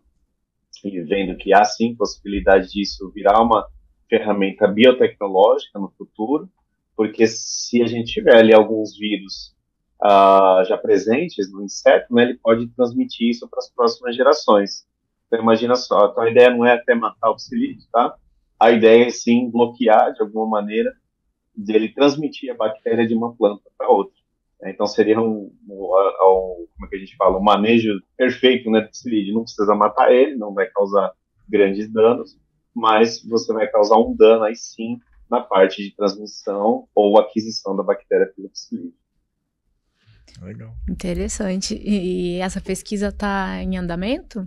e vendo que há, sim, possibilidade disso virar uma ferramenta biotecnológica no futuro, porque se a gente tiver ali alguns vírus já presentes no inseto, né, ele pode transmitir isso para as próximas gerações. Então, imagina só, então a ideia não é até matar o psilídeo, tá? A ideia é, sim, bloquear, de alguma maneira, dele transmitir a bactéria de uma planta para outra. Então, seria como é que a gente fala, um manejo perfeito, né, do psilídeo. Não precisa matar ele, não vai causar grandes danos, mas você vai causar um dano, aí sim, na parte de transmissão ou aquisição da bactéria pelo psilídeo. Legal. Interessante. E essa pesquisa está em andamento?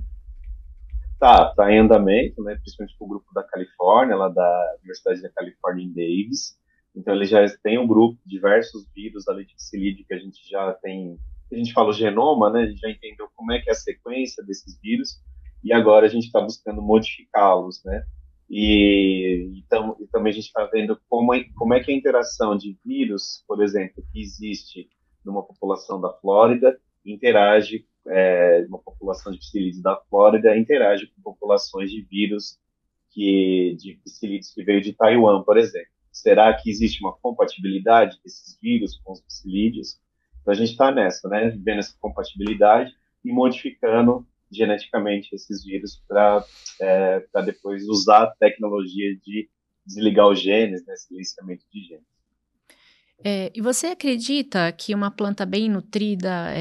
Tá em andamento, né, principalmente com o grupo da Califórnia, lá da Universidade da Califórnia em Davis. Então, ele já tem um grupo, diversos vírus ali de psilídeo que a gente já tem, a gente fala o genoma, né, a gente já entendeu como é que é a sequência desses vírus, e agora a gente está buscando modificá-los, né, e também a gente está vendo como é que a interação de vírus, por exemplo, que existe numa população da Flórida, interage, uma população de psilídeos da Flórida interage com populações de vírus de psilídeos que veio de Taiwan, por exemplo. Será que existe uma compatibilidade desses vírus com os psilídeos? Então a gente está nessa, né, vendo essa compatibilidade e modificando geneticamente esses vírus para depois usar a tecnologia de desligar os genes, né, silenciamento de genes. E você acredita que uma planta bem nutrida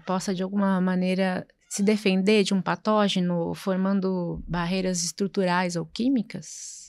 possa, de alguma maneira, se defender de um patógeno, formando barreiras estruturais ou químicas?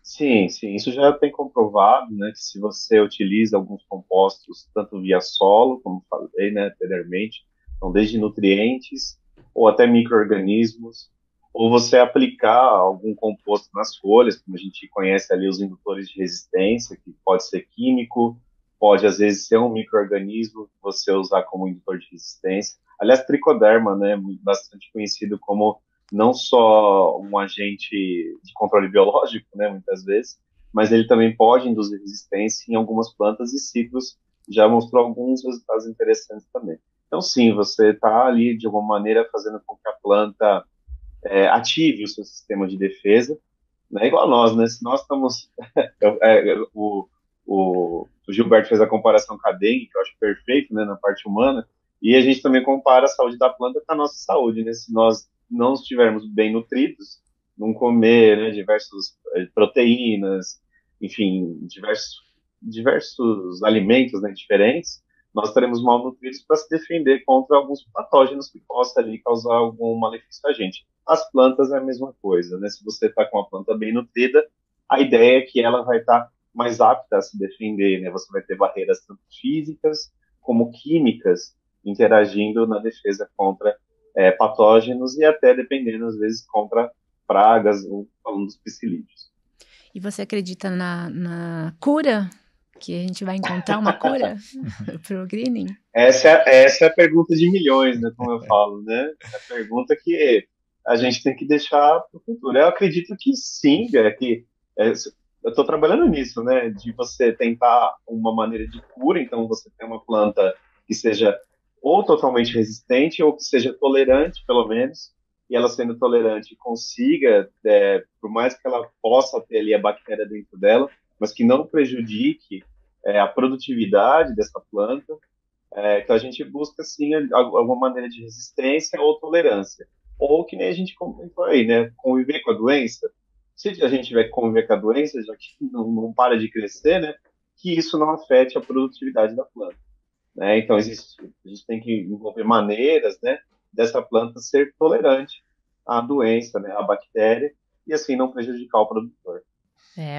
Sim, isso já tem comprovado, né, que se você utiliza alguns compostos, tanto via solo, como falei, né, anteriormente, então desde nutrientes, ou até micro-organismos, ou você aplicar algum composto nas folhas, como a gente conhece ali os indutores de resistência, que pode ser químico, pode às vezes ser um micro-organismo que você usar como indutor de resistência. Aliás, tricoderma, né, bastante conhecido como não só um agente de controle biológico, né, muitas vezes, mas ele também pode induzir resistência em algumas plantas e ciclos já mostrou alguns resultados interessantes também. Então, sim, você está ali, de alguma maneira, fazendo com que a planta ative o seu sistema de defesa, né? Igual nós, né? Se nós estamos... o Gilberto fez a comparação com a dengue, que eu acho perfeito, né, na parte humana, e a gente também compara a saúde da planta com a nossa saúde, né? Se nós não estivermos bem nutridos, não comer, né, diversas proteínas, enfim, diversos alimentos, né, diferentes, nós estaremos mal nutridos para se defender contra alguns patógenos que possam ali causar algum malefício a gente. As plantas é a mesma coisa, né? Se você está com uma planta bem nutrida, a ideia é que ela vai estar mais apta a se defender, né? Você vai ter barreiras tanto físicas como químicas interagindo na defesa contra patógenos e até, dependendo, às vezes, contra pragas ou falando dos psilídeos. E você acredita na cura? Que a gente vai encontrar uma cura para o greening? Essa é a pergunta de milhões, né? Como eu falo, né? É a pergunta que a gente tem que deixar para o futuro. Eu acredito que sim, eu estou trabalhando nisso, né? De você tentar uma maneira de cura, então você tem uma planta que seja ou totalmente resistente ou que seja tolerante, pelo menos, e ela sendo tolerante consiga, por mais que ela possa ter ali a bactéria dentro dela, mas que não prejudique a produtividade dessa planta, que a gente busca, sim, alguma maneira de resistência ou tolerância. Ou que nem a gente comentou aí, né? Conviver com a doença. Se a gente tiver que conviver com a doença, já que não para de crescer, né? Que isso não afete a produtividade da planta. Né? Então, a gente tem que envolver maneiras, né, dessa planta ser tolerante à doença, né, à bactéria, e assim não prejudicar o produtor.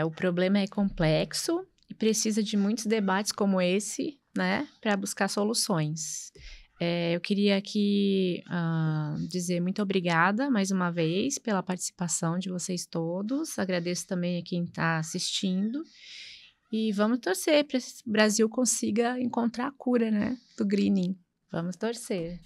O problema é complexo e precisa de muitos debates como esse, né, para buscar soluções. Eu queria aqui dizer muito obrigada mais uma vez pela participação de vocês todos. Agradeço também a quem está assistindo. E vamos torcer para que o Brasil consiga encontrar a cura, né, do greening. Vamos torcer.